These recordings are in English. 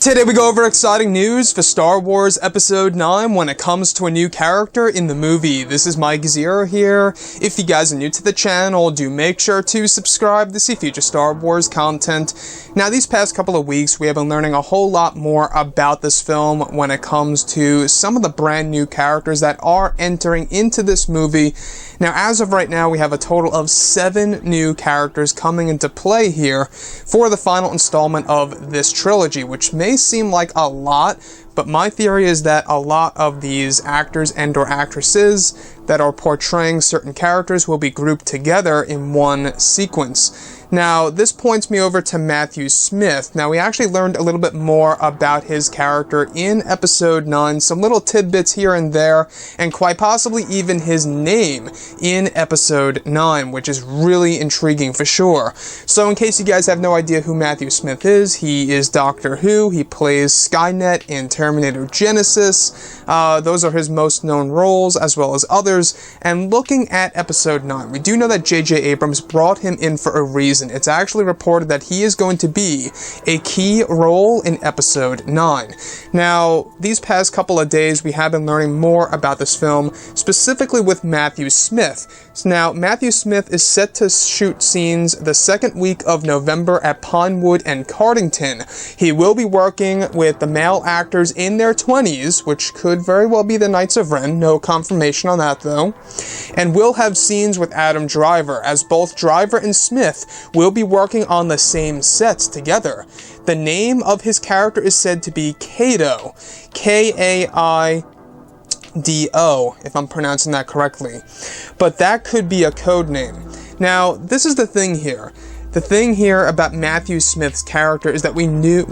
Today we go over exciting news for Star Wars Episode 9 when it comes to a new character in the movie. This is Mike Zero here. If you guys are new to the channel, do make sure to subscribe to see future Star Wars content. Now, these past couple of weeks, we have been learning a whole lot more about this film when it comes to some of the brand new characters that are entering into this movie. Now, as of right now, we have a total of 7 new characters coming into play here for the final installment of this trilogy, which may seem like a lot, but my theory is that a lot of these actors and/or actresses that are portraying certain characters will be grouped together in one sequence. Now, this points me over to Matthew Smith. Now, we actually learned a little bit more about his character in Episode 9, some little tidbits here and there, and quite possibly even his name in Episode 9, which is really intriguing for sure. So, in case you guys have no idea who Matthew Smith is, he is Doctor Who. He plays Skynet in Terminator Genesis. Those are his most known roles, as well as others. And looking at Episode 9, we do know that J.J. Abrams brought him in for a reason. It's actually reported that he is going to be a key role in Episode 9. Now, these past couple of days, we have been learning more about this film, specifically with Matthew Smith. Now, Matthew Smith is set to shoot scenes the second week of November at Pinewood and Cardington. He will be working with the male actors in their 20s, which could very well be the Knights of Ren, no confirmation on that though, and will have scenes with Adam Driver, as both Driver and Smith will be working on the same sets together. The name of his character is said to be Kylo, K-A-I-D-O, if I'm pronouncing that correctly. But that could be a code name. Now, this is the thing here. The thing here about Matthew Smith's character is that we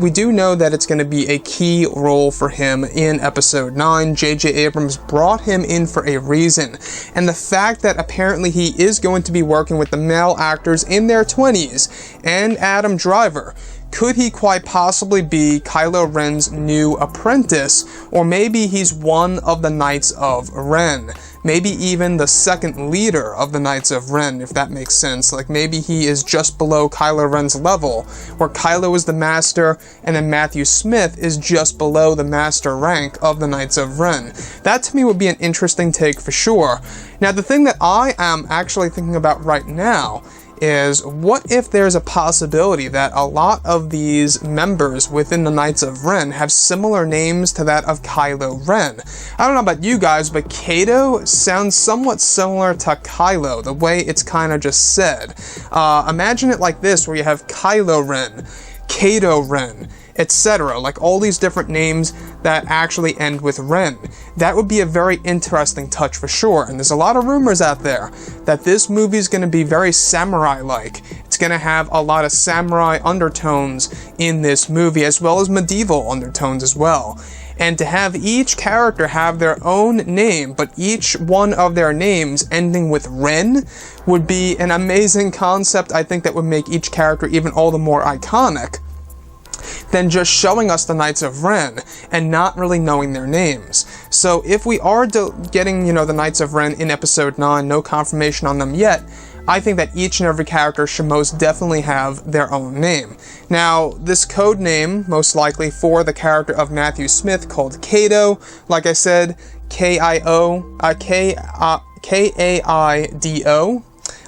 do know that it's going to be a key role for him in Episode 9. J.J. Abrams brought him in for a reason. And the fact that apparently he is going to be working with the male actors in their 20s and Adam Driver, could he quite possibly be Kylo Ren's new apprentice? Or maybe he's one of the Knights of Ren. Maybe even the second leader of the Knights of Ren, if that makes sense. Like, maybe he is just below Kylo Ren's level, where Kylo is the master, and then Matthew Smith is just below the master rank of the Knights of Ren. That, to me, would be an interesting take for sure. Now, the thing that I am actually thinking about right now is, what if there's a possibility that a lot of these members within the Knights of Ren have similar names to that of Kylo Ren? I don't know about you guys, but Kato sounds somewhat similar to Kylo, the way it's kind of just said. Imagine it like this, where you have Kylo Ren, Kato Ren, etc. Like all these different names that actually end with Ren. That would be a very interesting touch for sure, and there's a lot of rumors out there that this movie is going to be very samurai-like. It's going to have a lot of samurai undertones in this movie, as well as medieval undertones as well. And to have each character have their own name, but each one of their names ending with Ren, would be an amazing concept. I think that would make each character even all the more iconic than just showing us the Knights of Ren and not really knowing their names. So if we are getting, the Knights of Ren in Episode 9, no confirmation on them yet, I think that each and every character should most definitely have their own name. Now, this code name, most likely for the character of Matthew Smith, called Kato, like I said, K-A-I-D-O,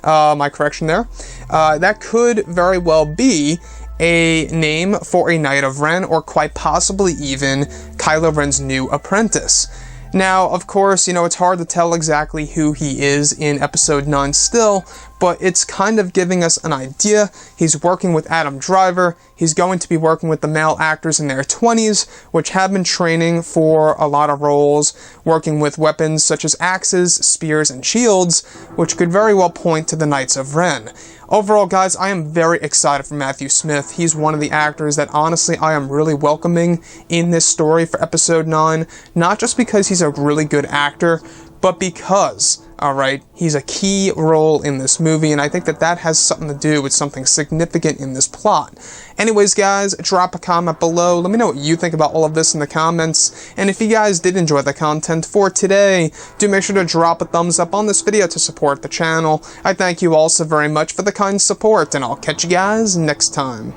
my correction there, that could very well be a name for a Knight of Ren, or quite possibly even Kylo Ren's new apprentice. Now, of course, it's hard to tell exactly who he is in Episode 9 still, but it's kind of giving us an idea. He's working with Adam Driver. He's going to be working with the male actors in their 20s, which have been training for a lot of roles, working with weapons such as axes, spears, and shields, which could very well point to the Knights of Ren. Overall, guys, I am very excited for Matthew Smith. He's one of the actors that, honestly, I am really welcoming in this story for Episode 9, not just because he's a really good actor, but because, alright, he's a key role in this movie, and I think that that has something to do with something significant in this plot. Anyways, guys, drop a comment below. Let me know what you think about all of this in the comments, and if you guys did enjoy the content for today, do make sure to drop a thumbs up on this video to support the channel. I thank you all so very much for the kind support, and I'll catch you guys next time.